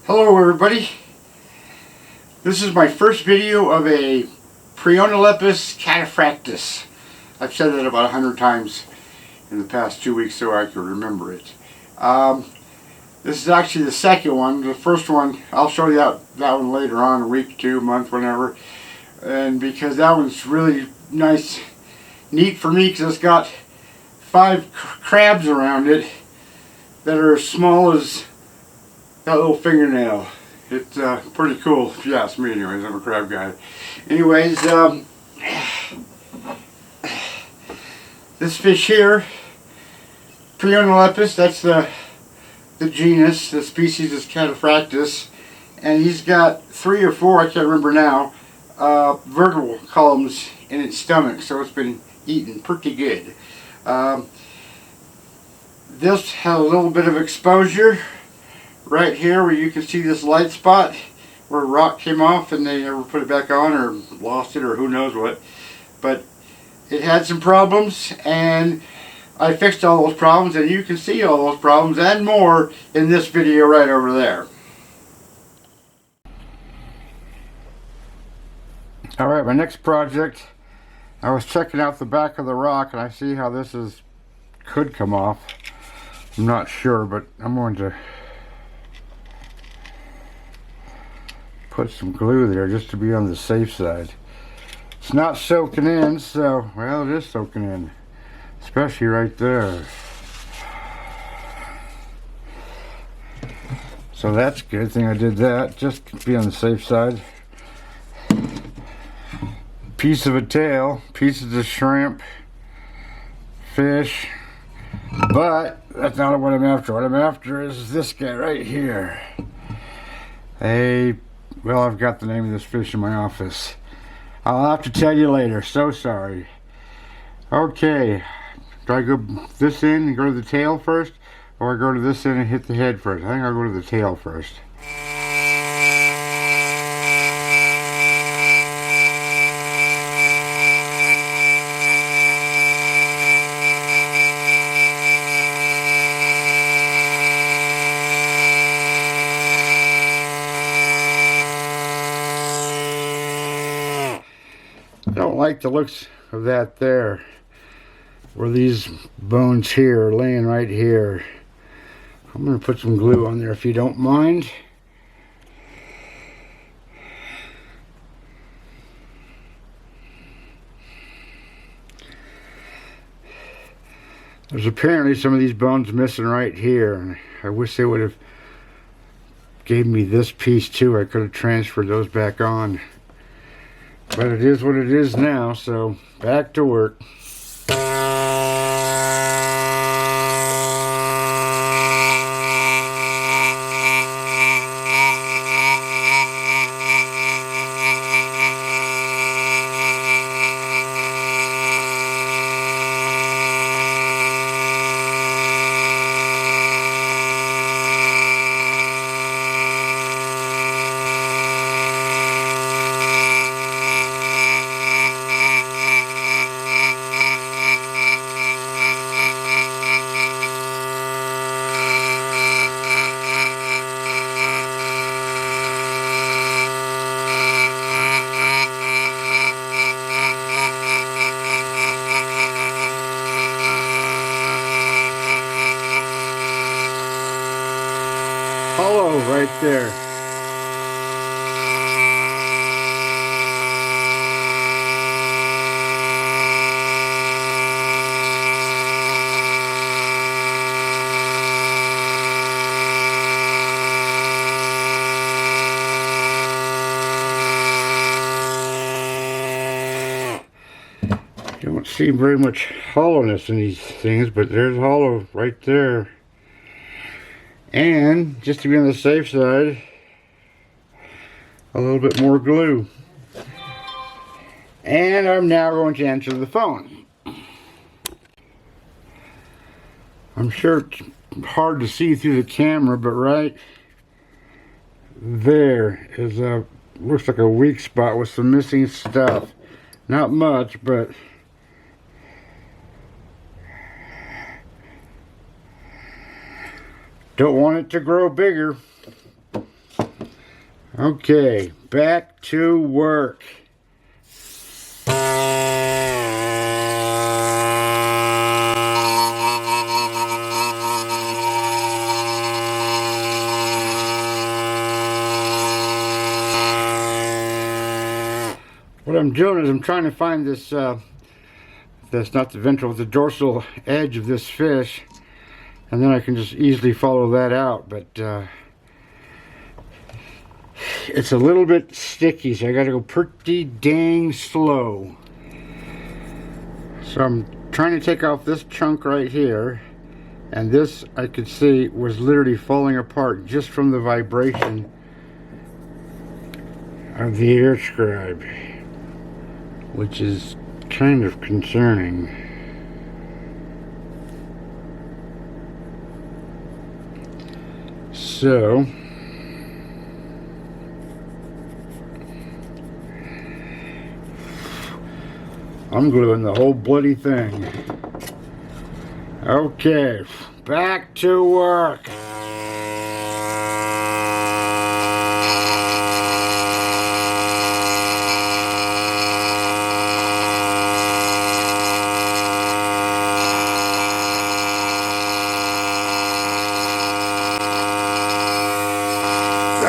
Hello everybody, this is my first video of a Preonolepis cataphractus. I've said that about 100 times in the past 2 weeks so I can remember it. This is actually the second one. The first one, I'll show you that one later on, a week, 2 month, whenever. And because that one's really nice, neat for me because it's got 5 crabs around it that are as small as that little fingernail. It's pretty cool if you ask me anyways. I'm a crab guy. Anyways, this fish here, Preonolepis, that's the genus. The species is cataphractus, and he's got 3 or 4, I can't remember now, vertebral columns in its stomach, so it's been eaten pretty good. This had a little bit of exposure right here where you can see this light spot where a rock came off and they never put it back on or lost it or who knows what. But it had some problems and I fixed all those problems, and you can see all those problems and more in this video right over there. Alright, my next project, I was checking out the back of the rock and I see how this could come off. I'm not sure, but I'm going to put some glue there just to be on the safe side. It's not soaking in, so, well, it is soaking in, especially right there. So that's a good thing I did that, just to be on the safe side. Piece of a tail, pieces of shrimp, fish, but that's not what I'm after. What I'm after is this guy right here. Well, I've got the name of this fish in my office. I'll have to tell you later. So sorry. Okay. Do I go this in and go to the tail first? Or I go to this end and hit the head first? I think I'll go to the tail first. I don't like the looks of that there, where these bones here are laying right here. I'm going to put some glue on there if you don't mind. There's apparently some of these bones missing right here, and I wish they would have gave me this piece too. I could have transferred those back on. But it is what it is now, so back to work. Hollow right there. You don't see very much hollowness in these things, but there's hollow right there. And just to be on the safe side, a little bit more glue. And I'm now going to answer the phone. I'm sure it's hard to see through the camera, but right there is looks like a weak spot with some missing stuff. Not much, but don't want it to grow bigger. Okay, back to work. What I'm doing is I'm trying to find this, that's not the ventral, the dorsal edge of this fish, and then I can just easily follow that out, but it's a little bit sticky, so I gotta go pretty dang slow. So I'm trying to take off this chunk right here, and this I could see was literally falling apart just from the vibration of the air scribe, which is kind of concerning. So I'm gluing the whole bloody thing. Okay, back to work.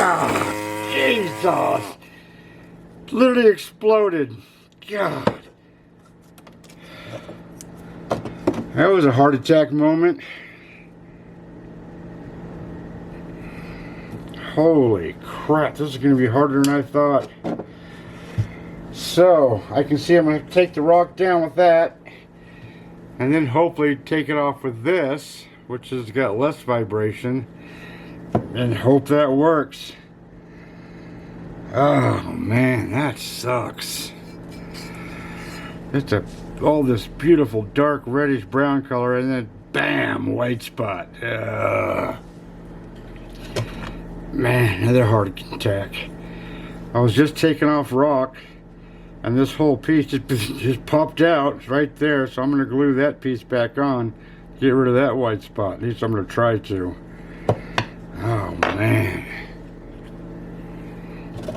Ah, Jesus! Literally exploded. God. That was a heart attack moment. Holy crap, this is going to be harder than I thought. So, I can see I'm going to take the rock down with that, and then hopefully take it off with this, which has got less vibration, and hope that works. Oh man, that sucks. It's all this beautiful dark reddish brown color, and then bam, white spot. Man, another heart attack. I was just taking off rock, and this whole piece just popped out right there, so I'm going to glue that piece back on, get rid of that white spot. At least I'm going to try to. Oh man.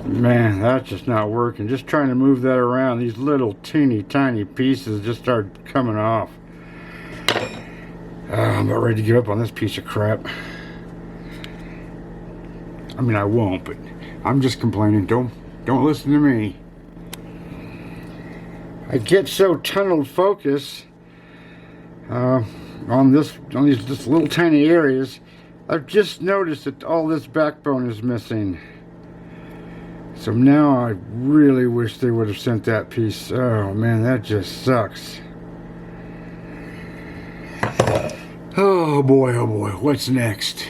Man, that's just not working. Just trying to move that around, these little teeny tiny pieces just started coming off. I'm about ready to give up on this piece of crap. I mean, I won't, but I'm just complaining. Don't listen to me. I get so tunnel focus on these just little tiny areas. I've just noticed that all this backbone is missing. So now I really wish they would have sent that piece. Oh man, that just sucks. Oh boy, what's next?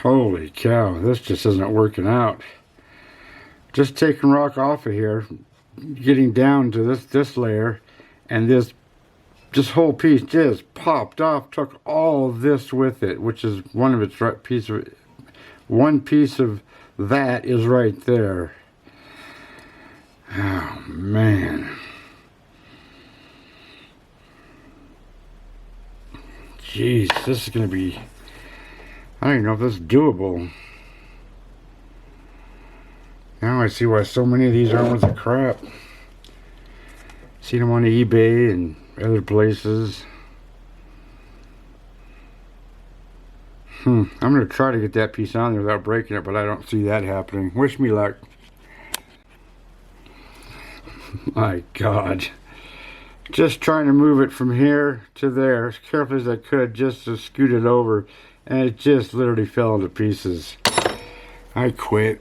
Holy cow, this just isn't working out. Just taking rock off of here, getting down to this layer, and this whole piece just popped off, took all of this with it, which is one of its one piece of that is right there. Oh man. Jeez, this is gonna be, I don't even know if this is doable. Now I see why so many of these aren't worth the crap. Seen them on eBay and other places. I'm going to try to get that piece on there without breaking it, but I don't see that happening. Wish me luck. My God. Just trying to move it from here to there as carefully as I could just to scoot it over, and it just literally fell into pieces. I quit.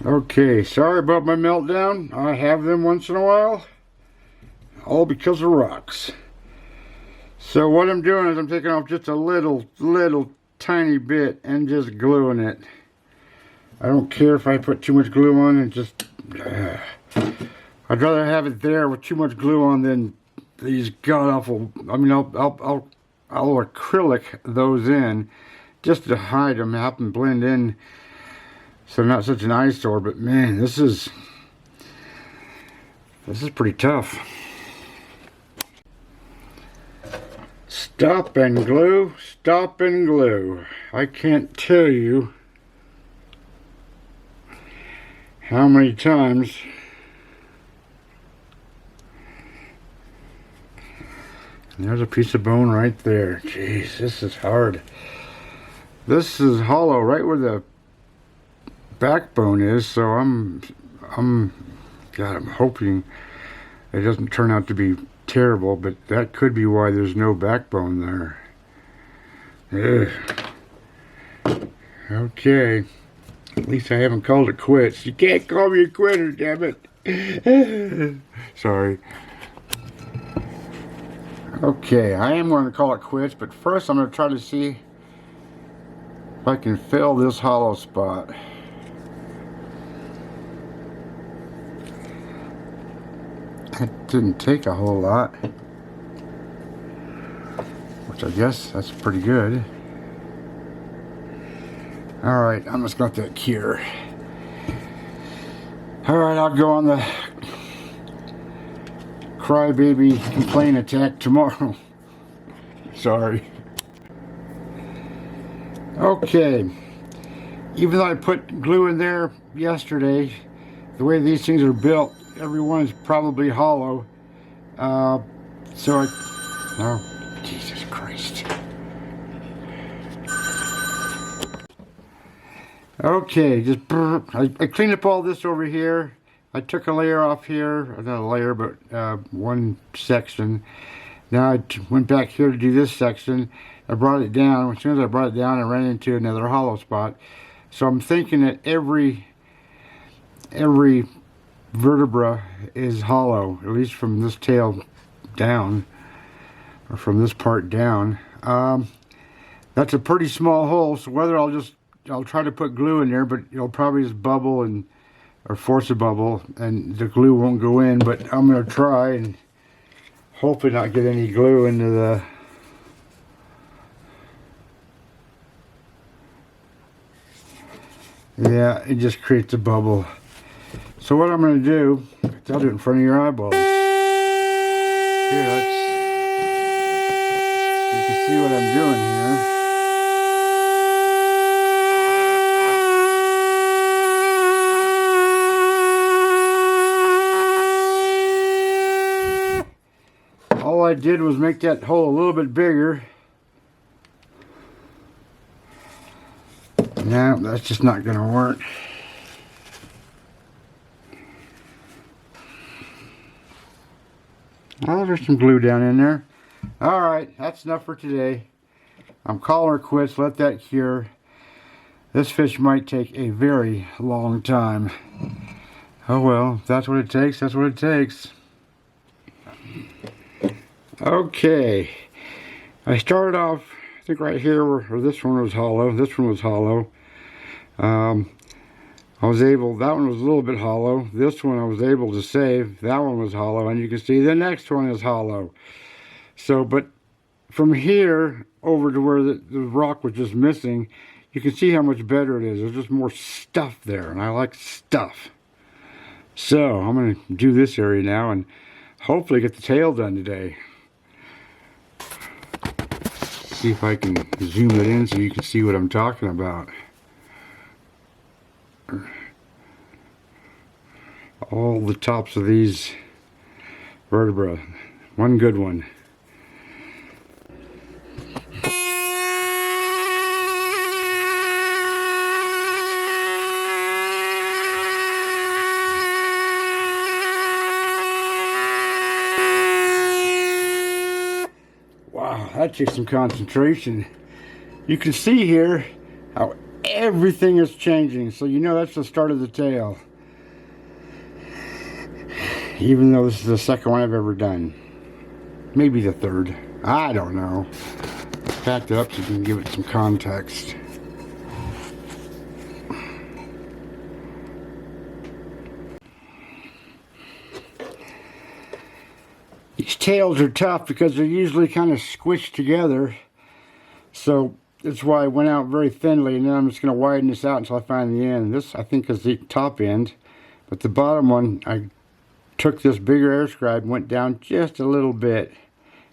Okay, sorry about my meltdown. I have them once in a while. All because of rocks. So what I'm doing is I'm taking off just a little tiny bit and just gluing it. I don't care if I put too much glue on and just I'd rather have it there with too much glue on than these god-awful, I mean I'll acrylic those in just to hide them, help them blend in so they're not such an eyesore. But man, this is pretty tough. Stop and glue, stop and glue. I can't tell you how many times there's a piece of bone right there. Jeez, this is hard. This is hollow right where the backbone is, so I'm hoping it doesn't turn out to be terrible, but that could be why there's no backbone there. Ugh. Okay. At least I haven't called it quits. You can't call me a quitter, damn it. Sorry. Okay, I am going to call it quits, but first I'm going to try to see if I can fill this hollow spot. It didn't take a whole lot, which I guess that's pretty good. Alright, I'm just going to let that cure. Alright, I'll go on the crybaby complaint attack tomorrow. Sorry. Okay, even though I put glue in there yesterday, the way these things are built, every one is probably hollow. Oh, Jesus Christ. Okay, I cleaned up all this over here. I took a layer off here, not a layer, but one section. Now I went back here to do this section. I brought it down. As soon as I brought it down, I ran into another hollow spot. So I'm thinking that every vertebra is hollow, at least from this tail down, or from this part down. That's a pretty small hole, so whether I'll try to put glue in there, but it'll probably just bubble or force a bubble, and the glue won't go in, but I'm going to try and hopefully not get any glue into the yeah, it just creates a bubble. So what I'm going to do, I'll do it in front of your eyeballs. Here, you can see what I'm doing here. All I did was make that hole a little bit bigger. No, that's just not going to work. Oh, there's some glue down in there. Alright, that's enough for today. I'm calling her quits. Let that cure. This fish might take a very long time. Oh well, if that's what it takes, that's what it takes. Okay. I started off, I think right here, where this one was hollow. This one was hollow. that one was a little bit hollow. This one I was able to save. That one was hollow, and you can see the next one is hollow. So, but from here over to where the rock was just missing, you can see how much better it is. There's just more stuff there, and I like stuff. So, I'm going to do this area now, and hopefully get the tail done today. See if I can zoom it in so you can see what I'm talking about. All the tops of these vertebrae. One good one. Wow, that takes some concentration. You can see here how everything is changing, so you know that's the start of the tail. Even though this is the second one I've ever done. Maybe the third. I don't know. Packed it up so you can give it some context. These tails are tough because they're usually kind of squished together. So that's why I went out very thinly, and then I'm just going to widen this out until I find the end. This, I think, is the top end. But the bottom one, I took this bigger air scribe and went down just a little bit.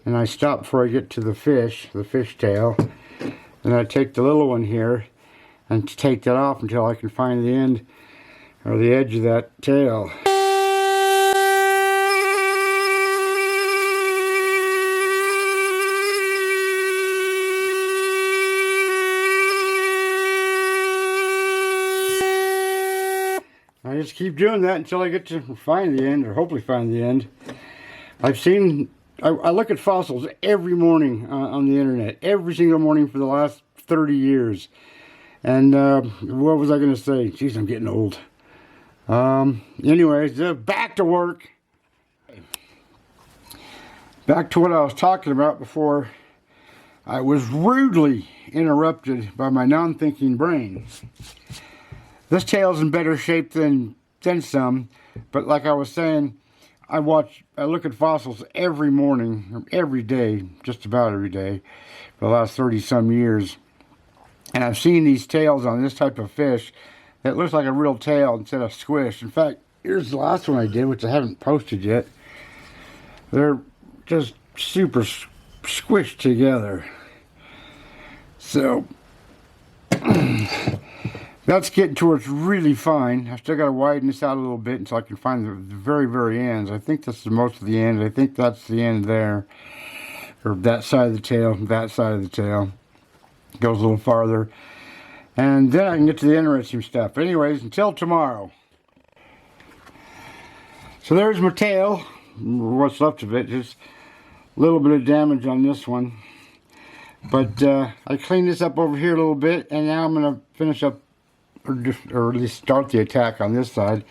and I stop before I get to the fish tail. And I take the little one here and take that off until I can find the end or the edge of that tail. I just keep doing that until I get to find the end, or hopefully find the end. I look at fossils every morning on the internet, every single morning for the last 30 years. And what was I going to say? Jeez, I'm getting old. Anyways, back to work. Back to what I was talking about before I was rudely interrupted by my non-thinking brain. This tail's in better shape than some, but like I was saying, I look at fossils every morning, every day, just about every day, for the last 30-some years. And I've seen these tails on this type of fish that looks like a real tail instead of squish. In fact, here's the last one I did, which I haven't posted yet. They're just super squished together. So, that's getting to where it's really fine. I've still got to widen this out a little bit until I can find the very, very ends. I think this is most of the end. I think that's the end there. Or that side of the tail, that side of the tail. Goes a little farther. And then I can get to the interesting stuff. But anyways, until tomorrow. So there's my tail. What's left of it. Just a little bit of damage on this one. But I cleaned this up over here a little bit. And now I'm going to finish up, or at least start the attack on this side.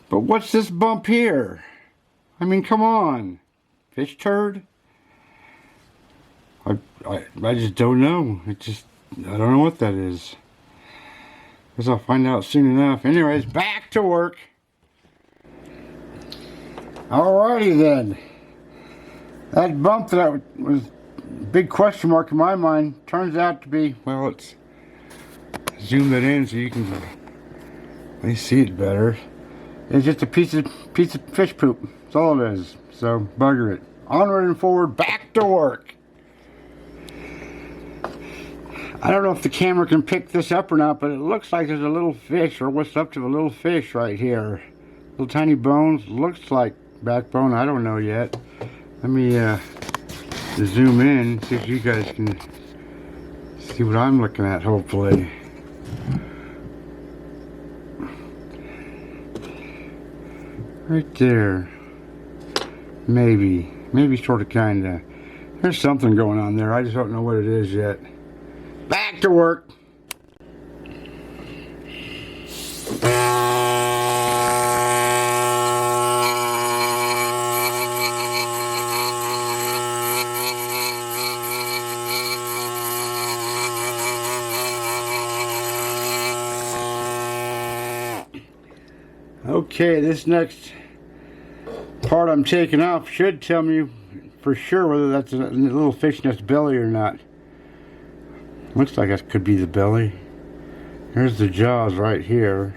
But what's this bump here? I mean, come on. Fish turd? I just don't know. I don't know what that is. Guess I'll find out soon enough. Anyways, back to work. Alrighty then. That bump that was a big question mark in my mind turns out to be, well, let's zoom that in so you can at least see it better. It's just a piece of fish poop. That's all it is. So bugger it. Onward and forward, back to work. I don't know if the camera can pick this up or not, but it looks like there's a little fish, or what's up to a little fish right here. Little tiny bones. Looks like backbone. I don't know yet. Let me zoom in, see if you guys can see what I'm looking at, hopefully. Right there. Maybe sort of, kinda. There's something going on there. I just don't know what it is yet. Back to work. Okay, this next part I'm taking off should tell me for sure whether that's a little fish in its belly or not. Looks like that could be the belly. Here's the jaws right here.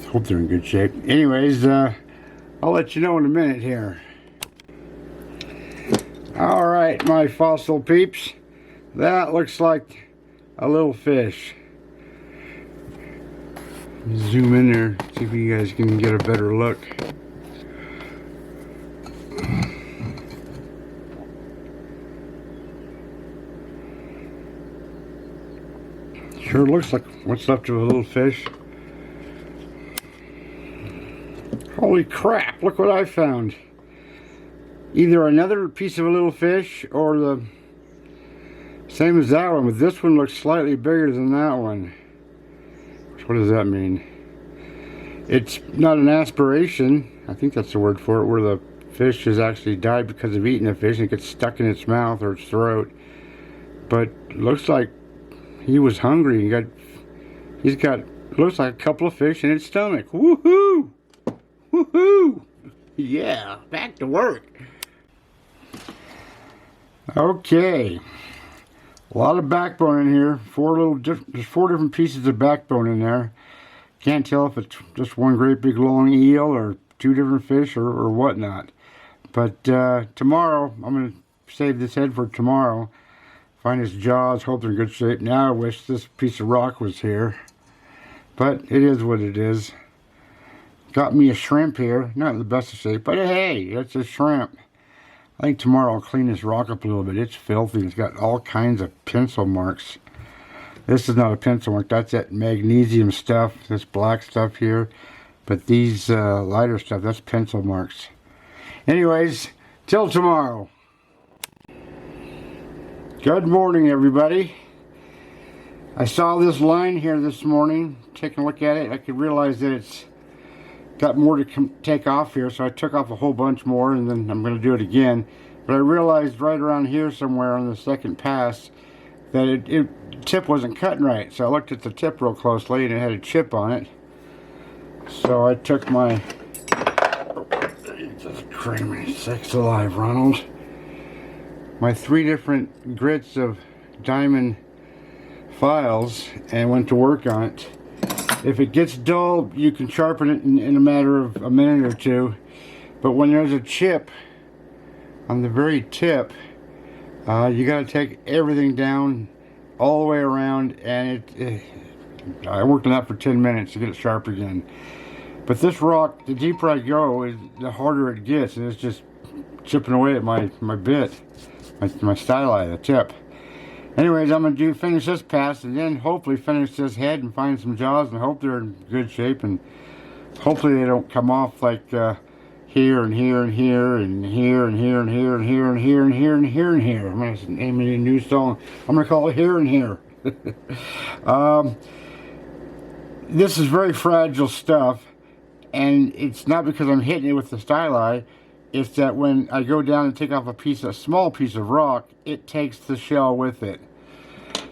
Hope they're in good shape. Anyways, I'll let you know in a minute here. Alright, my fossil peeps. That looks like a little fish. Zoom in there, see if you guys can get a better look. Sure looks like what's left of a little fish. Holy crap, look what I found. Either another piece of a little fish or the same as that one, but this one looks slightly bigger than that one. What does that mean? It's not an aspiration, I think that's the word for it, where the fish has actually died because of eating a fish and it gets stuck in its mouth or its throat. But looks like he was hungry and he's got looks like a couple of fish in its stomach. Woohoo! Woohoo! Yeah, back to work. Okay. A lot of backbone in here. There's 4 different pieces of backbone in there. Can't tell if it's just one great big long eel or 2 different fish or whatnot. But tomorrow, I'm going to save this head for tomorrow. Find his jaws, hope they're in good shape. Now I wish this piece of rock was here. But it is what it is. Got me a shrimp here. Not in the best of shape, but hey, it's a shrimp. I think tomorrow I'll clean this rock up a little bit. It's filthy. It's got all kinds of pencil marks. This is not a pencil mark. That's that magnesium stuff, this black stuff here. But these lighter stuff, that's pencil marks. Anyways, till tomorrow. Good morning, everybody. I saw this line here this morning. Taking a look at it, I could realize that it's got more to take off here, so I took off a whole bunch more, and then I'm going to do it again. But I realized right around here somewhere on the second pass that the tip wasn't cutting right. So I looked at the tip real closely, and it had a chip on it. So I took my crazy sakes alive, Ronald. My 3 different grits of diamond files and went to work on it. If it gets dull, you can sharpen it in a matter of a minute or two. But when there's a chip on the very tip, you got to take everything down all the way around, and I worked on that for 10 minutes to get it sharp again. But this rock, the deeper I go, the harder it gets, and it's just chipping away at my bit, my styli, the tip. Anyways, I'm going to finish this pass and then hopefully finish this head and find some jaws and hope they're in good shape, and hopefully they don't come off like here and here and here and here and here and here and here and here and here and here and here. I'm going to name it a new song. I'm going to call it Here and Here. This is very fragile stuff, and it's not because I'm hitting it with the styli. It's that when I go down and take off a small piece of rock, it takes the shell with it.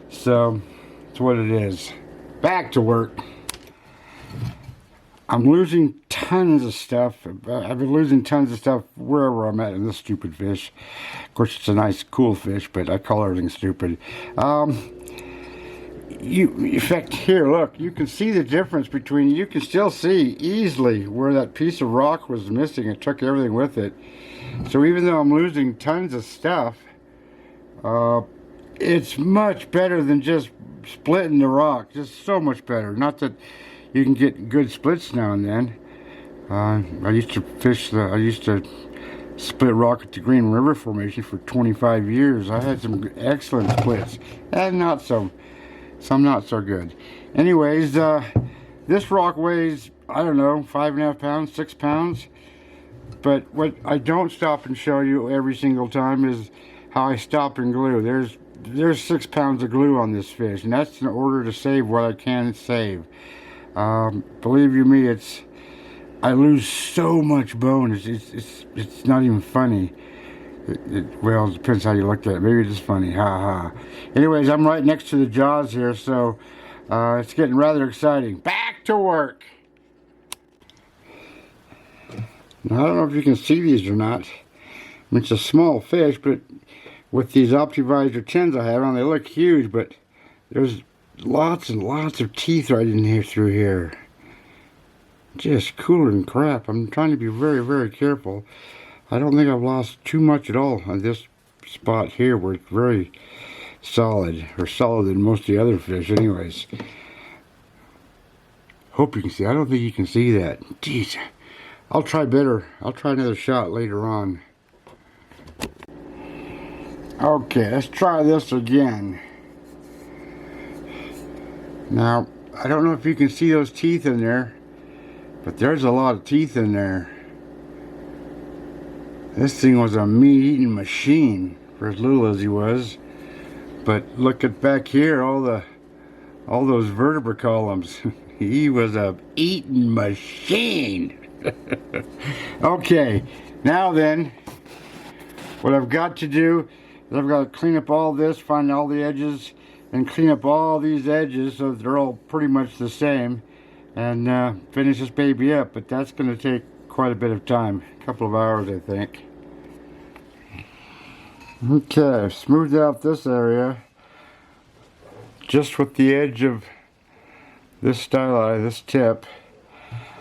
So, that's what it is. Back to work. I'm losing tons of stuff. I've been losing tons of stuff wherever I'm at in this stupid fish. Of course, it's a nice, cool fish, but I call everything stupid. In fact, here, look, you can see the difference between, you can still see easily where that piece of rock was missing. It took everything with it. So even though I'm losing tons of stuff, it's much better than just splitting the rock. Just so much better. Not that you can get good splits now and then. I used to split rock at the Green River Formation for 25 years. I had some excellent splits, and some not so good. Anyways, this rock weighs, I don't know, 5.5 pounds, 6 pounds. But what I don't stop and show you every single time is how I stop and glue. There's 6 pounds of glue on this fish, and that's in order to save what I can save. Believe you me, I lose so much bone. It's not even funny. Well, it depends how you look at it. Maybe it's funny. Ha ha. Anyways, I'm right next to the jaws here, so it's getting rather exciting. Back to work. Now, I don't know if you can see these or not. I mean, it's a small fish, but with these Optivisor tins I have on, they look huge, but there's lots and lots of teeth right in here through here. Just cooler than crap. I'm trying to be very, very careful. I don't think I've lost too much at all on this spot here, where it's very solid, or solid than most of the other fish anyways. Hope you can see. I don't think you can see that. Jeez. I'll try better. I'll try another shot later on. Okay, let's try this again. Now, I don't know if you can see those teeth in there, but there's a lot of teeth in there. This thing was a meat-eating machine for as little as he was. But look at back here, all those vertebra columns. He was a eating machine. Okay, now then, what I've got to do is I've got to clean up all this, find all the edges, and clean up all these edges so that they're all pretty much the same, and finish this baby up. But that's going to take quite a bit of time, a couple of hours, I think. Okay, I've smoothed out this area just with the edge of this styli, this tip.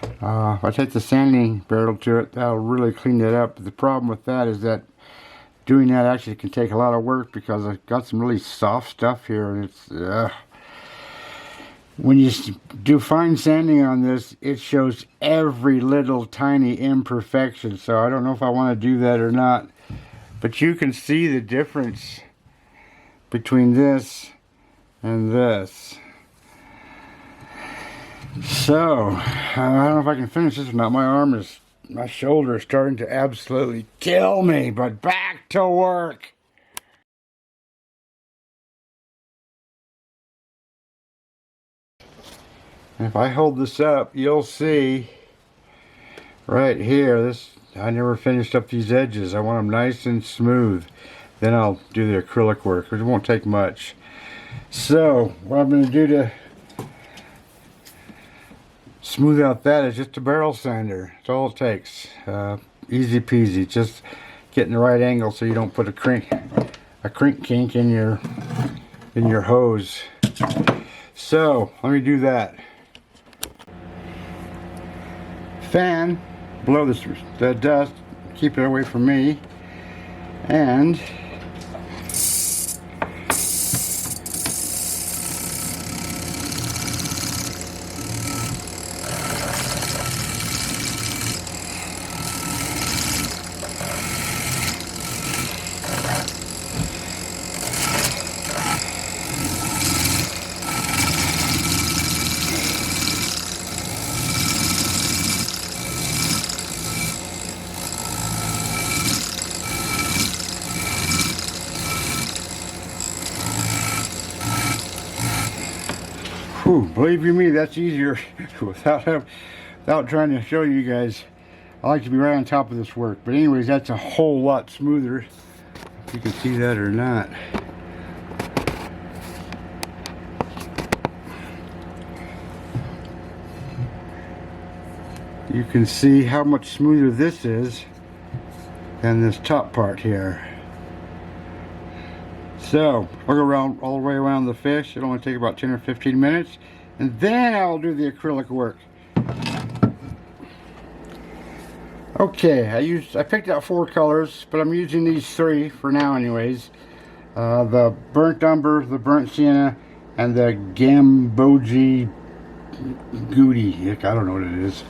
If I take the sanding barrel to it, that'll really clean it up. But the problem with that is that doing that actually can take a lot of work because I've got some really soft stuff here, and it's when you do fine sanding on this, it shows every little tiny imperfection. So I don't know if I want to do that or not, but you can see the difference between this and this. So I don't know if I can finish this or not. My shoulder is starting to absolutely kill me, but back to work. And if I hold this up, you'll see right here, I never finished up these edges. I want them nice and smooth. Then I'll do the acrylic work, which won't take much. So what I'm going to do to smooth out that is just a barrel sander. That's all it takes. Easy peasy. Just getting the right angle so you don't put a crank kink in your hose. So let me do that. Fan, blow the dust, keep it away from me, and believe you me, that's easier without trying to show you guys. I like to be right on top of this work. But anyways, that's a whole lot smoother. If you can see that or not. You can see how much smoother this is than this top part here. So I'll go around all the way around the fish. It'll only take about 10 or 15 minutes, and then I'll do the acrylic work. Okay, I picked out 4 colors, but I'm using these 3 for now anyways. The burnt umber, the burnt sienna, and the gambogi goody. I don't know what it is.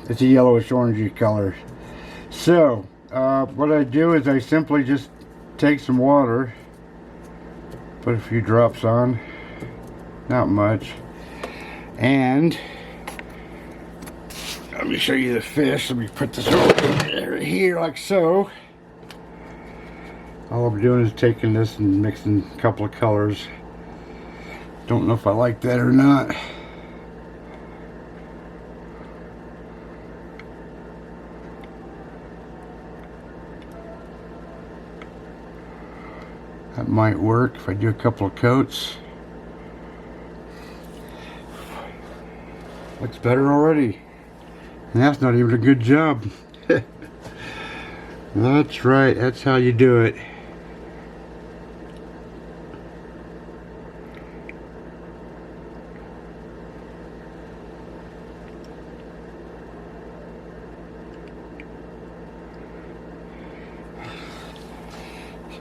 It's a yellowish orangey color. So what I do is I simply just take some water, put a few drops on, not much, and let me show you the fish. Let me put this over here like so. All I'm doing is taking this and mixing a couple of colors. Don't know if I like that or not. That might work if I do a couple of coats. Looks better already. And that's not even a good job. That's right, that's how you do it.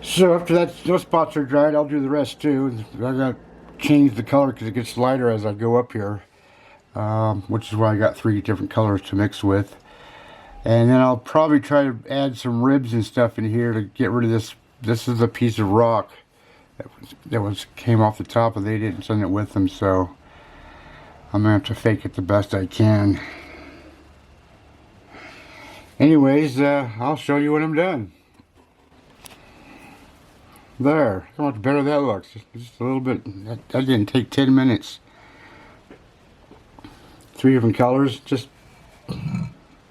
So after those spots are dried, I'll do the rest too. I gotta change the color because it gets lighter as I go up here, which is why I got 3 different colors to mix with. And then I'll probably try to add some ribs and stuff in here to get rid of this. This is a piece of rock that came off the top, and they didn't send it with them, so I'm gonna have to fake it the best I can. Anyways, I'll show you when I'm done. There, how much better that looks. Just a little bit. That didn't take 10 minutes. 3 different colors. Just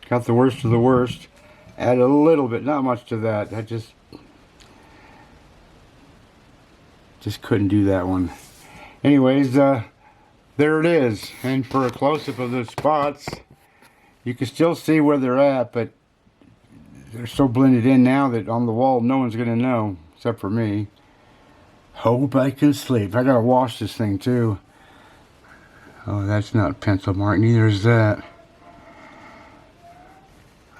got the worst of the worst. Add a little bit, not much to that. I just couldn't do that one. Anyways, there it is. And for a close-up of the spots, you can still see where they're at, but they're so blended in now that on the wall no one's gonna know. Except for me. Hope I can sleep. I gotta wash this thing too. Oh, that's not pencil mark. Neither is that.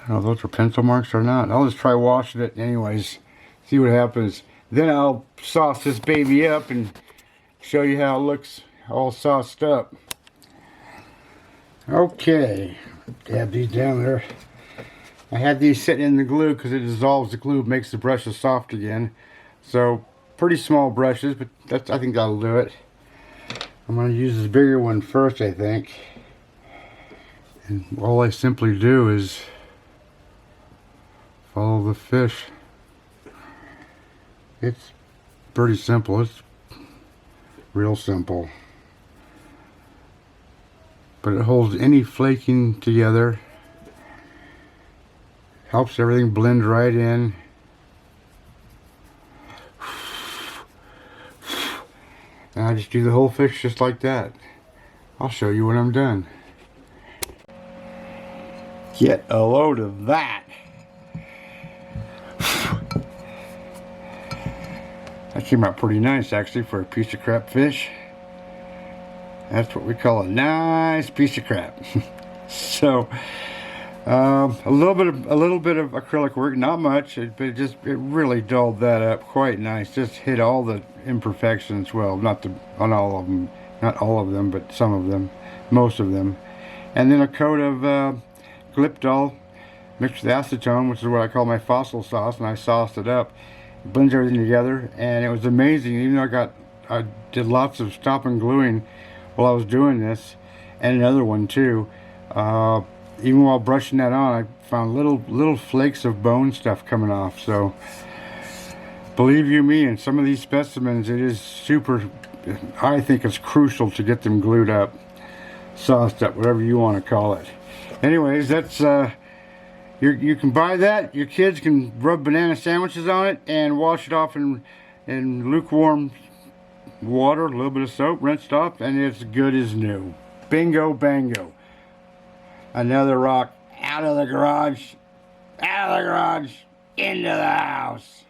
I don't know if those are pencil marks or not. I'll just try washing it anyways. See what happens. Then I'll sauce this baby up and show you how it looks all sauced up. Okay, dab these down there. I had these sitting in the glue because it dissolves the glue, makes the brushes soft again. So pretty small brushes, but I think that'll do it. I'm going to use this bigger one first, I think. And all I simply do is follow the fish. It's pretty simple. It's real simple. But it holds any flaking together. Helps everything blend right in. And I just do the whole fish just like that. I'll show you when I'm done. Get a load of that. That came out pretty nice actually for a piece of crap fish. That's what we call a nice piece of crap. So a little bit of acrylic work, not much, but it really dulled that up quite nice. Just hit all the imperfections. Well, not all of them, but some of them, most of them. And then a coat of Gliptol mixed with acetone, which is what I call my fossil sauce, and I sauced it up. It blends everything together, and it was amazing. Even though I did lots of stop and gluing while I was doing this, and another one too. Even while brushing that on, I found little flakes of bone stuff coming off. So believe you me, in some of these specimens, it is super. I think it's crucial to get them glued up, sauced up, whatever you want to call it. Anyways, that's you can buy that. Your kids can rub banana sandwiches on it and wash it off in lukewarm water, a little bit of soap, rinsed off, and it's good as new. Bingo bango. Another rock out of the garage, into the house.